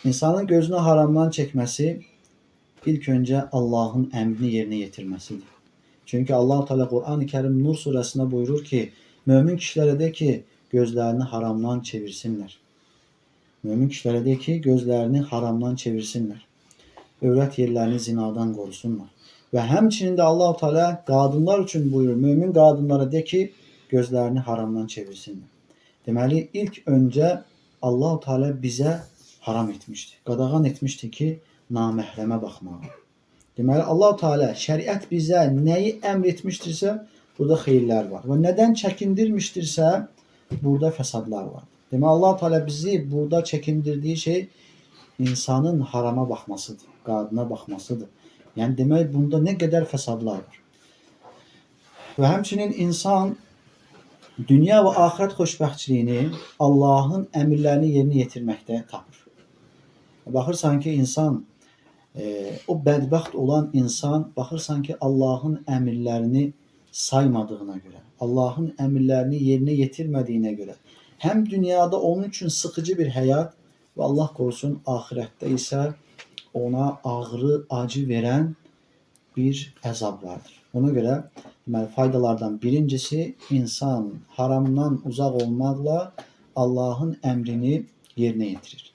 İnsanın gözünü haramdan çekmesi ilk önce Allah'ın emrini yerine getirmesidir. Çünkü Allah-u Teala Kur'an-ı Kerim Nur suresinde buyurur ki, mümin kişilere de ki gözlerini haramdan çevirsinler. Mümin kişilere de ki gözlerini haramdan çevirsinler. Övrət yerlerini zinadan korusunlar. Ve həmçinin də Allah-u Teala qadınlar üçün buyurur, mümin qadınlara de ki gözlerini haramdan çevirsinler. Deməli ilk önce Allah-u Teala bize haram etmişti. Qadağan etmişti ki naməhrəmə baxmağa. Deməli Allah-u Teala şəriət bizə nəyi əmr etmişdirsə burada xeyirlər var. Və nədən çəkindirmişdirsə burada fəsadlar var. Deməli Allah-u Teala bizi burada çəkindirdiyi şey insanın harama baxmasıdır, qadına baxmasıdır. Yəni demək bunda nə qədər fəsadlar var. Və həmçinin insan dünya və axirət xoşbəxtliyini Allahın əmrlərini yerinə yetirməkdə tapır. Baxırsan ki insan o bədbəxt olan insan baxırsan ki Allahın əmrlərini saymadığına görə, Allahın əmrlərini yerinə yetirmədiyinə görə həm dünyada onun üçün sıxıcı bir həyat və Allah qorusun axirətdə isə ona ağrı, acı verən bir əzab vardır. Ona görə deməli faydalardan birincisi insan haramdan uzaq olmaqla Allahın əmrini yerinə yetirir.